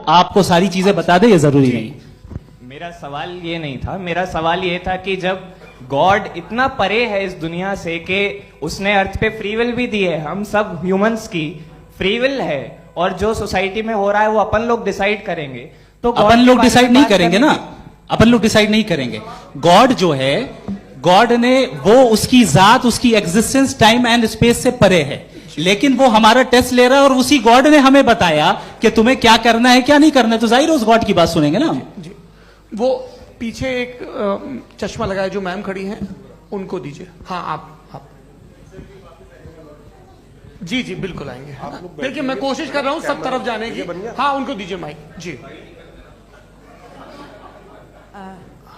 आपको सारी चीजें बता दे, ये जरूरी नहीं। मेरा सवाल ये नहीं था, मेरा सवाल ये था कि जब गॉड इतना परे है इस दुनिया से कि उसने अर्थ पे फ्री विल भी दी है, हम सब ह्यूमंस की फ्री विल है, और जो सोसाइटी में हो रहा है वो अपन लोग डिसाइड करेंगे, तो अपन लोग डिसाइड नहीं करेंगे ना, अपन लोग डिसाइड नहीं करेंगे। गॉड जो है, गॉड ने वो उसकी जात, उसकी एग्जिस्टेंस टाइम एंड स्पेस से परे है, लेकिन वो हमारा टेस्ट ले रहा है और उसी गॉड ने हमें बताया कि तुम्हें क्या करना है क्या नहीं करना है, तो जाहिर उस गॉड की बात सुनेंगे ना हम। जी, वो पीछे एक चश्मा लगाए जो मैम खड़ी हैं, उनको दीजिए। हाँ आप जी जी बिल्कुल आएंगे। देखिए मैं कोशिश कर रहा हूँ सब तरफ जाने की। हाँ उनको दीजिए माइक जी।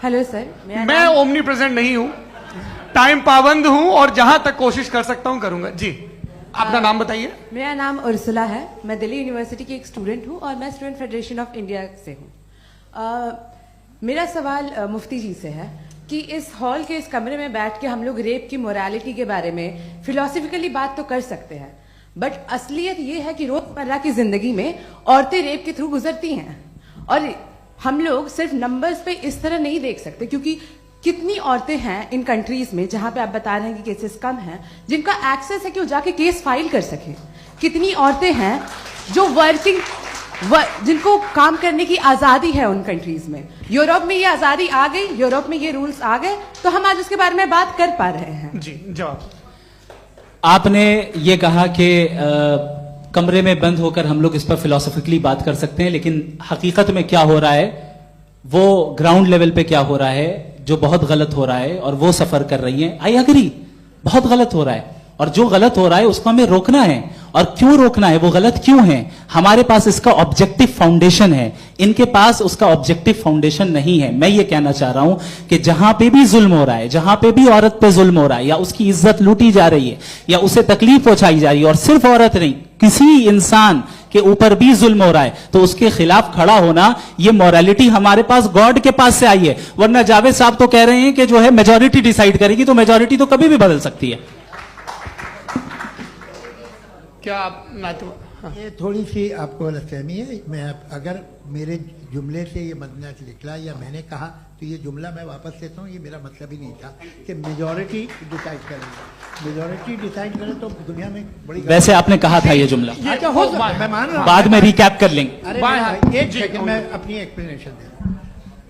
हेलो सर, मैं ओमनी प्रेजेंट नहीं हूँ, टाइम पाबंद हूँ और जहां तक कोशिश कर सकता हूँ करूंगा जी। अपना नाम बताइए। मेरा नाम उर्सुला है, मैं दिल्ली यूनिवर्सिटी की एक स्टूडेंट हूँ और मैं स्टूडेंट फेडरेशन ऑफ इंडिया से हूँ। मेरा सवाल मुफ्ती जी से है कि इस हॉल के इस कमरे में बैठ के हम लोग रेप की मोरालिटी के बारे में फिलोसफिकली बात तो कर सकते हैं, बट असलियत ये है कि रोजमर्रा की जिंदगी में औरतें रेप के थ्रू गुजरती हैं, और हम लोग सिर्फ नंबर्स पे इस तरह नहीं देख सकते, क्योंकि कितनी औरतें हैं इन कंट्रीज में जहां पे आप बता रहे हैं कि केसेस कम हैं, जिनका एक्सेस है कि वो जाके केस फाइल कर सके। कितनी औरतें हैं जो जिनको काम करने की आजादी है उन कंट्रीज में। यूरोप में ये आजादी आ गई, यूरोप में ये रूल्स आ गए, तो हम आज उसके बारे में बात कर पा रहे हैं। जी जवाब। आपने ये कहा कि कमरे में बंद होकर हम लोग इस पर फिलोसफिकली बात कर सकते हैं, लेकिन हकीकत में क्या हो रहा है, वो ग्राउंड लेवल पे क्या हो रहा है, जो बहुत गलत हो रहा है, और वो सफर कर रही है। आई अग्री, बहुत गलत हो रहा है, और जो गलत हो रहा है उसको हमें रोकना है। और क्यों रोकना है, वो गलत क्यों है, हमारे पास इसका ऑब्जेक्टिव फाउंडेशन है, इनके पास उसका ऑब्जेक्टिव फाउंडेशन नहीं है। मैं ये कहना चाह रहा हूं कि जहां पे भी जुल्म हो रहा है, जहां पे भी औरत पे जुल्म हो रहा है, या उसकी इज्जत लूटी जा रही है, या उसे तकलीफ पहुंचाई जा रही है, और सिर्फ औरत नहीं, किसी इंसान के ऊपर भी जुल्म हो रहा है, तो उसके खिलाफ खड़ा होना, ये मोरालिटी हमारे पास गॉड के पास से आई है। वरना जावेद साहब तो कह रहे हैं कि जो है मेजॉरिटी डिसाइड करेगी, तो मेजॉरिटी तो कभी भी बदल सकती है। क्या आप हाँ। ये थोड़ी सी आपको गलतफहमी है। मैं अगर मेरे जुमले से ये मदना निकला या मैंने कहा, तो ये जुमला मैं वापस लेता हूँ, ये मेरा मतलब ही नहीं था कि मेजॉरिटी डिसाइड करेंगे। मेजॉरिटी डिसाइड करे तो दुनिया में बड़ी, वैसे आपने कहा था ये जुमला। अच्छा हो, मैं मान रहा हूँ, बाद में रिकैप कर लेंगे। अरे एक सेकंड मैं अपनी एक्सप्लेनेशन दे रहा हूँ।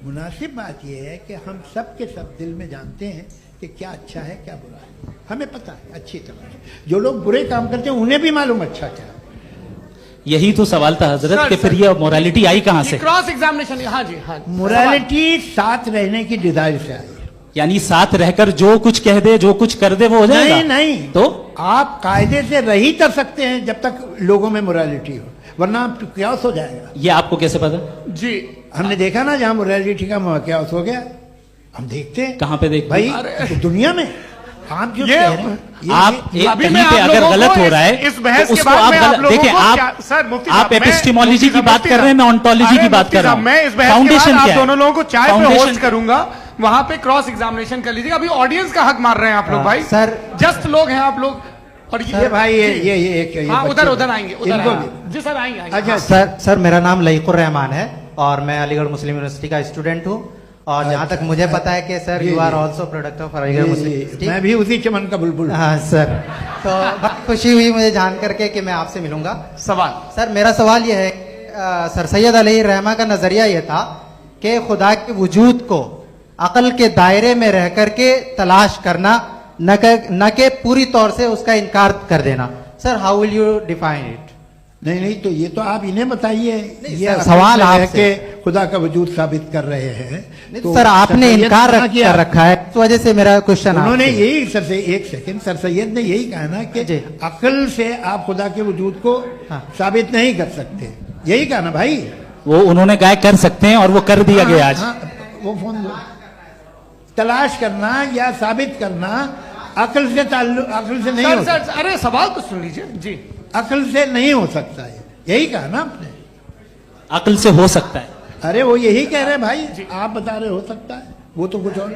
मुनासिब बात यह है कि हम सब के सब दिल में जानते हैं कि क्या अच्छा है क्या बुरा है, हमें पता है अच्छी तरह से। जो लोग बुरे काम करते हैं उन्हें भी मालूम अच्छा क्या। यही तो सवाल था हजरत कि फिर ये मोरालिटी आई कहां से? Cross examination. हाँ जी हाँ। मोरालिटी साथ रहने की डिजायर से आई, यानी साथ रहकर जो कुछ कह दे, जो कुछ कर दे, वो हो जाएगा। नहीं नहीं, तो आप कायदे से रह ही कर सकते हैं जब तक लोगों में मोरालिटी हो, वरना क्यास हो जाएगा। ये आपको कैसे पता? जी हमने देखा ना, जहां मोरालिटी का क्यास हो गया, हम देखते हैं। कहां पे देख भाई? तो दुनिया में आप जो कह रहे हैं, आप कहीं पे अगर गलत हो रहा है, इस बहस तो उसको आप देखिए, आप एपिस्टेमोलॉजी की बात कर रहे हैं, मैं ऑन्टोलॉजी की बात कर रहा हूं। मैं इस बहस फाउंडेशन आप दोनों लोगों को चाय पे होस्ट करूंगा, वहां पे क्रॉस एग्जामिनेशन कर लीजिएगा। अभी ऑडियंस का हक मार रहे हैं आप लोग भाई, सर जस्ट लोग हैं आप लोग। और ये भाई ये हाँ उधर आएंगे, जी सर आएंगे। अच्छा सर मेरा नाम लईकुर रहमान है और मैं अलीगढ़ मुस्लिम यूनिवर्सिटी का स्टूडेंट हूँ, और जहाँ तक मुझे पता है कि sir you are also product of Aligarh Muslim. मैं भी उसी चमन का बुलबुल। हाँ सर, तो बहुत खुशी हुई मुझे जान करके कि मैं आपसे मिलूंगा। सवाल सर, मेरा सवाल यह है, सर सैयद अली रहमा का नजरिया यह था कि खुदा के वजूद को अकल के दायरे में रह करके तलाश करना, न के पूरी तौर से उसका इनकार कर देना। Sir how will you define it? नहीं तो ये तो आप इन्हें बताइए। ये सवाल आपसे खुदा का वजूद साबित कर रहे हैं, तो सर आपने इनकार कर रखा है, इस वजह से मेरा क्वेश्चन। उन्होंने यही सर से एक सेकंड, सर सैयद ने यही कहा ना कि अकल से आप खुदा के वजूद को साबित नहीं कर सकते, यही कहा ना भाई। वो उन्होंने कहा कर सकते हैं और वो कर दिया गया आज। वो फोन तलाश करना या साबित करना अकल से अकल से नहीं हो सकता। अरे सवाल तो सुन लीजिए जी। अकल से नहीं हो सकता है, यही कहा ना आपने। अकल से हो सकता है, अरे वो यही कह रहे हैं भाई, आप बता रहे हो सकता है, वो तो कुछ और।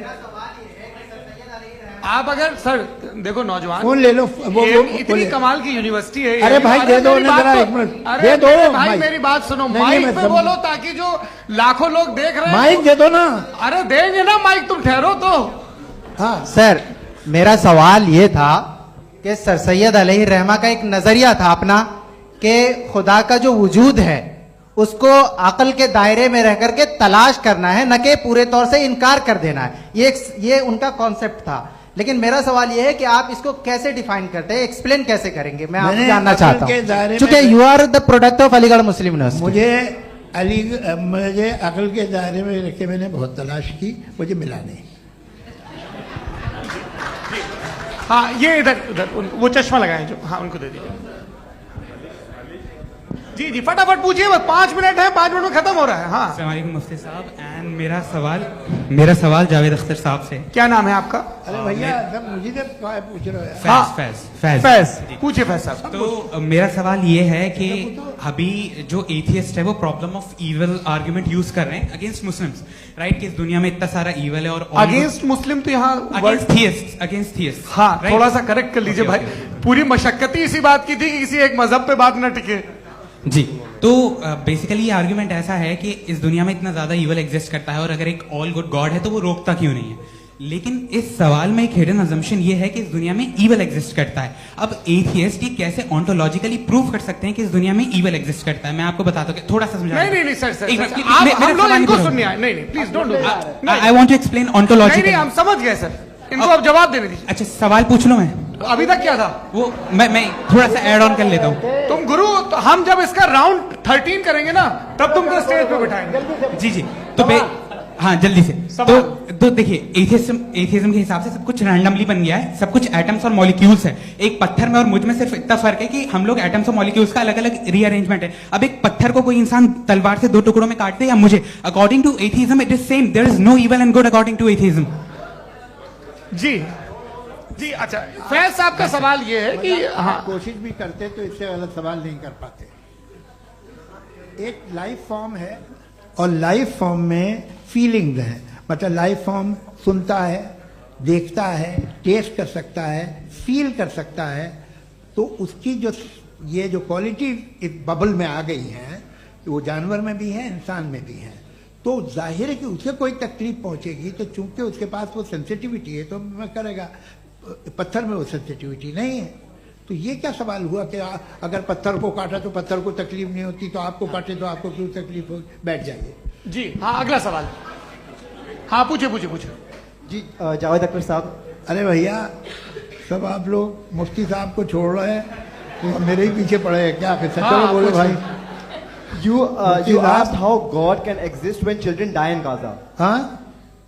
आप अगर सर देखो नौजवान फोन ले लो, वो इतनी बोले। कमाल की यूनिवर्सिटी है। अरे भाई दे दो मेरी ना बात जरा तो- एक मिनट, अरे दे दो मेरे भाई माइक। मेरी बात सुनो, नहीं, माइक मैं पे समझ- बोलो ताकि जो लाखों लोग देख रहे हैं माइक दे दो ना। अरे देंगे ना माइक, तुम ठहरो तो। हाँ सर मेरा सवाल ये था कि सर सैयद अलैहि रहमा का एक नजरिया था अपना कि खुदा का जो वजूद है उसको अकल के दायरे में रह करके तलाश करना है, न कि पूरे तौर से इनकार कर देना है। ये उनका कॉन्सेप्ट था। लेकिन मेरा सवाल ये है कि आप इसको कैसे डिफाइन करते हैं, एक्सप्लेन कैसे करेंगे, मैं आपसे मैंने जानना अकल चाहता के दायरे हूँ, में- क्योंकि you are the product of Aligarh Muslim University. मुझे अकल के दायरे में रख के मैंने बहुत तलाश की, मुझे मिला नहीं। हाँ ये इधर उधर वो चश्मा लगाए जो, हाँ उनको दे दीजिए। जी जी फटाफट पूछिए, बस 5 मिनट है, 5 मिनट में खत्म हो रहा है। हाँ अस्सलाम वालेकुम मुफ्ती साहब। एंड मेरा सवाल जावेद अख्तर साहब से। क्या नाम है आपका? अरे भैया सब मुझे तो क्या पूछ रहे हो यार? हाँ। फैज फैज पूछिए फैज साहब। तो मेरा सवाल ये है कि अभी जो एथियस्ट है वो problem of evil argument use कर रहे हैं अगेंस्ट मुस्लिम्स, राइट? कि इस दुनिया में इतना सारा इविल है और अगेंस्ट मुस्लिम तो यहाँ अगेंस्ट थियस्ट। हाँ थोड़ा सा करेक्ट कर लीजिए भाई, पूरी मशक्कत ही इसी बात की थी कि किसी एक मजहब पे बात न टिके। जी, तो बेसिकली ये आर्ग्यूमेंट ऐसा है कि इस दुनिया में इतना ज्यादा इविल एग्जिस्ट करता है और अगर एक ऑल गुड गॉड है तो वो रोकता क्यों नहीं है? लेकिन इस सवाल में एक हिडन अजम्पशन ये है कि इस दुनिया में इविल एग्जिस्ट करता है। अब एथियस्ट ये कैसे ऑन्टोलॉजिकली प्रूव कर सकते हैं कि इस दुनिया में इविल एग्जिस्ट करता है? मैं आपको बताता हूँ, थोड़ा सा समझा। नहीं सर सर, एक सर, मिनट, आप मेरा हम लोग सवाल इनको पूरा सुनने आए। नहीं please don't do. I want to explain नहीं ऑन्टोलॉजिकली। हम समझ गए सर, इनको अब जवाब देने दीजिए। अच्छा सवाल पूछ लो मैं। अभी तक क्या था वो मैं थोड़ा सा ऐड ऑन कर लेता हूँ। तुम गुरु, तो हम जब इसका राउंड 13 करेंगे ना तब तुमको स्टेज पे बिठाएंगे। जी तो हाँ जल्दी से। तो देखिए एथियज्म के हिसाब से सब कुछ रैंडमली बन गया है, सब कुछ एटम्स और मॉलिक्यूल्स है। एक पत्थर में और मुझ में सिर्फ इतना फर्क है कि हम लोग एटम्स और मॉलिक्यूल्स का अलग अलग रीअरेंजमेंट है। अब एक पत्थर को कोई इंसान तलवार से 2 टुकड़ों में काट दे या मुझे, according to atheism it is same. There is no evil and good according to atheism. जी जी अच्छा, फैज साहब का सवाल ये है कि हाँ कोशिश भी करते तो इससे गलत सवाल नहीं कर पाते। एक लाइफ फॉर्म है और लाइफ फॉर्म में फीलिंग्स हैं, मतलब लाइफ फॉर्म सुनता है, देखता है, टेस्ट कर सकता है, फील कर सकता है। तो उसकी जो ये जो क्वालिटी इस बबल में आ गई हैं, वो जानवर में भी है, इंसान में भी है। तो जाहिर है कि उसे कोई तकलीफ पहुंचेगी, तो चूंकि उसके पास वो सेंसिटिविटी है तो मैं करेगा। पत्थर में वो सेंसिटिविटी नहीं है। तो ये क्या सवाल हुआ कि अगर पत्थर को काटा तो पत्थर को तकलीफ नहीं होती, तो आपको काटे तो आपको क्यों तकलीफ हो? बैठ जाइए। जी हाँ अगला सवाल। हाँ पूछे जी जावेद अख्तर साहब। अरे भैया सब आप लोग मुफ्ती साहब को छोड़ रहे हैं, तो मेरे ही पीछे पड़े हैं क्या? फिर चलो बोलो भाई। You asked how God can exist when children die in Gaza. हाँ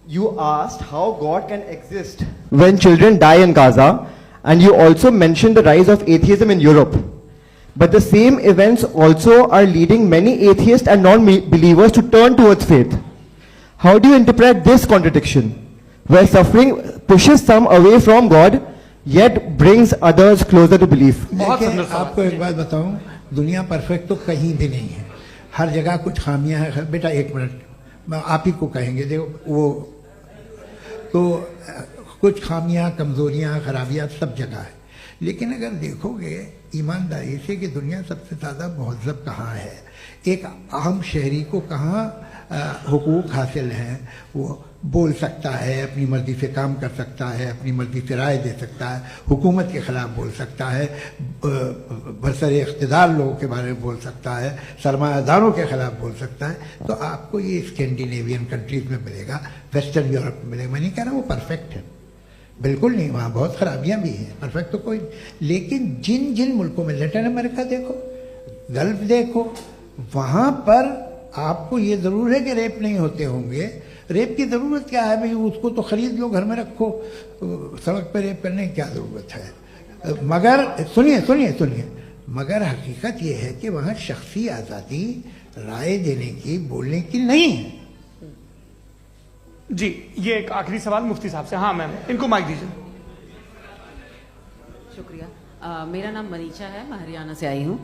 You asked how God can exist when children die in Gaza, and you also mentioned the rise of atheism in Europe. But the same events also are leading many atheists and non-believers to turn towards faith. How do you interpret this contradiction, where suffering pushes some away from God, yet brings others closer to belief? देखिए आपको एक बात बताऊं, दुनिया perfect तो कहीं भी नहीं है, हर जगह कुछ खामियां हैं। बेटा एक मिनट, आप ही को कहेंगे देखो, वो तो कुछ खामियां, कमजोरियां, खराबियां सब जगह है। लेकिन अगर देखोगे ईमानदारी से कि दुनिया सबसे ज़्यादा महज़ब कहाँ है, एक आम शहरी को कहाँ हुकूक हासिल हैं, वो बोल सकता है, अपनी मर्जी से काम कर सकता है, अपनी मर्जी से राय दे सकता है, हुकूमत के ख़िलाफ़ बोल सकता है, बरसरे इख्तिदार लोगों के बारे में बोल सकता है, सरमायादारों के ख़िलाफ़ बोल सकता है। तो आपको ये स्कैंडिनेवियन कंट्रीज़ में मिलेगा, वेस्टर्न यूरोप में मिलेगा। मैं नहीं कह रहा वो परफेक्ट है, बिल्कुल नहीं, वहाँ बहुत खराबियाँ भी हैं, परफेक्ट तो कोई। लेकिन जिन जिन मुल्कों में, लैटिन अमेरिका देखो, गल्फ देखो, वहाँ पर आपको ये ज़रूर है कि रेप नहीं होते होंगे। रेप की ज़रूरत क्या है भाई? उसको तो ख़रीद लो, घर में रखो, सड़क पर रेप करने की क्या ज़रूरत है? मगर सुनिए, मगर हकीकत ये है कि वहाँ शख्सी आज़ादी राय देने की, बोलने की नहीं है। जी ये एक आखिरी सवाल मुफ्ती साहब से। हाँ मैम, इनको माइक दीजिए। शुक्रिया। मेरा नाम मनीषा है, मैं हरियाणा से आई हूँ।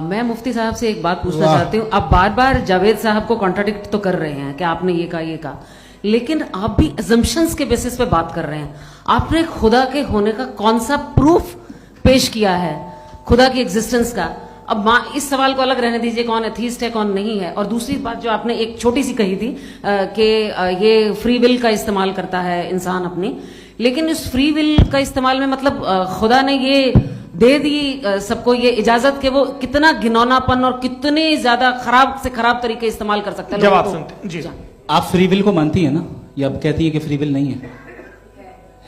मैं मुफ्ती साहब से एक बात पूछना चाहती हूँ। आप बार बार जावेद साहब को कॉन्ट्राडिक्ट तो कर रहे हैं कि आपने ये कहा, लेकिन आप भी अजम्पशंस के बेसिस पे बात कर रहे हैं। आपने खुदा के होने का कौन सा प्रूफ पेश किया है खुदा की एग्जिस्टेंस का? अब माँ इस सवाल को अलग रहने दीजिए, कौन एथीस्ट है कौन नहीं है। और दूसरी बात जो आपने एक छोटी सी कही थी कि ये फ्री विल का इस्तेमाल करता है इंसान अपनी, लेकिन इस फ्री विल का इस्तेमाल में मतलब खुदा ने ये दे दी सबको ये इजाजत कि वो कितना घिनौनापन और कितने ज्यादा खराब से खराब तरीके इस्तेमाल कर सकता है। जवाब सुनते जी। आप फ्री विल को मानती है ना, या अब कहती है कि फ्री विल नहीं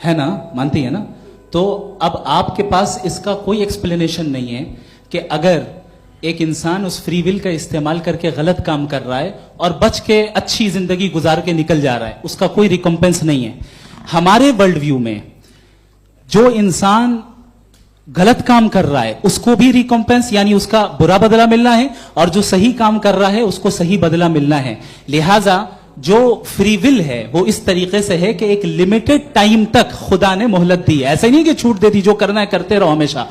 है ना? मानती है ना? तो अब आपके पास इसका कोई एक्सप्लेनेशन नहीं है कि अगर एक इंसान उस फ्री विल का इस्तेमाल करके गलत काम कर रहा है और बच के अच्छी जिंदगी गुजार के निकल जा रहा है, उसका कोई रिकम्पेंस नहीं है। हमारे वर्ल्ड व्यू में जो इंसान गलत काम कर रहा है उसको भी रिकम्पेंस यानी उसका बुरा बदला मिलना है, और जो सही काम कर रहा है उसको सही बदला मिलना है। लिहाजा जो फ्री विल है वो इस तरीके से है कि एक लिमिटेड टाइम तक खुदा ने मोहलत दी है। ऐसे नहीं कि छूट दे दी, जो करना है करते रहो हमेशा।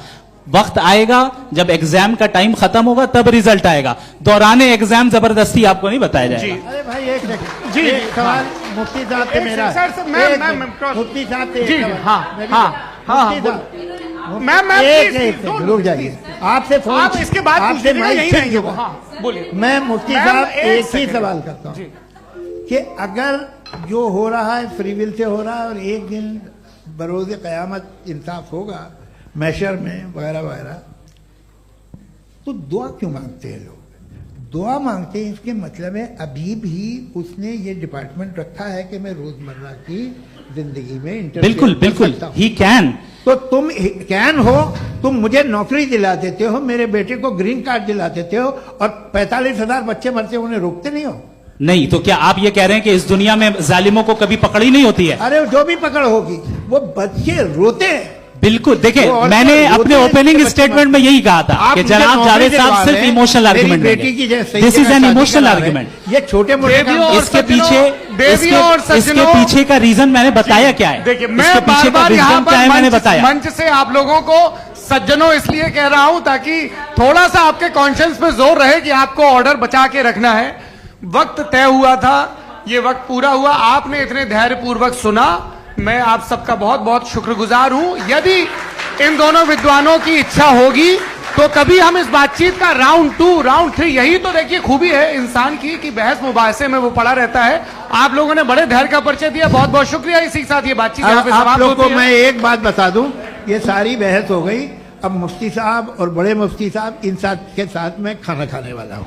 वक्त आएगा जब एग्जाम का टाइम खत्म होगा तब रिजल्ट आएगा। दौराने एग्जाम जबरदस्ती आपको नहीं बताया जाएगा। अरे भाई एक सेकंड जी, एक सवाल मुफ्ती साहब से मेरा मुफ्ती साहब से एक सवाल। रुक जाइए, आपसे फोन आप इसके बाद आपसे यही रहेंगे वो। हाँ, बोलिए। मैं मुफ्ती साहब एक ही सवाल करता हूँ कि अगर जो हो रहा है फ्री विल से हो रहा है और एक दिन बरोज़ क़यामत इंसाफ होगा मैशर में वगैरह वगैरह, तो दुआ क्यों मांगते हैं लोग? दुआ मांगते हैं इसके मतलब है अभी भी उसने ये डिपार्टमेंट रखा है कि मैं रोजमर्रा की जिंदगी में बिल्कुल बिल्कुल ही कैन। तो तुम कैन हो, तुम मुझे नौकरी दिला देते हो, मेरे बेटे को ग्रीन कार्ड दिला देते हो, और 45,000 बच्चे मरते हो उन्हें रोकते नहीं हो। नहीं तो क्या आप ये कह रहे हैं कि इस दुनिया में जालिमों को कभी पकड़ी नहीं होती है? अरे जो भी पकड़ होगी वो बच्चे रोते हैं। बिल्कुल, देखिए मैंने अपने ओपनिंग स्टेटमेंट में यही कहा था कि जनाब जावेद साहब सिर्फ इमोशनल आर्गुमेंट देंगे। This is an emotional argument. ये छोटे मोटे इसके पीछे का रीजन मैंने बताया क्या है। देखिए मैं बार-बार यहाँ पर मंच से आप लोगों को सज्जनों इसलिए कह रहा हूं ताकि थोड़ा सा आपके कॉन्शियंस पे जोर रहे कि आपको ऑर्डर बचा के रखना है। वक्त तय हुआ था, ये वक्त पूरा हुआ, आपने इतने धैर्यपूर्वक सुना, मैं आप सबका बहुत बहुत शुक्रगुजार हूं। यदि इन दोनों विद्वानों की इच्छा होगी तो कभी हम इस बातचीत का राउंड 2 राउंड 3, यही तो देखिए खूबी है इंसान की कि बहस मुबाहसे में वो पड़ा रहता है। आप लोगों ने बड़े धैर्य का परिचय दिया, बहुत बहुत शुक्रिया। इसी के साथ ये बातचीत यहाँ पे समाप्त होती है। आप लोग को मैं एक बात बता दूं, ये सारी बहस हो गई, अब मुफ्ती साहब और बड़े मुफ्ती साहब इन साथ के साथ मैं खाना खाने वाला हूँ।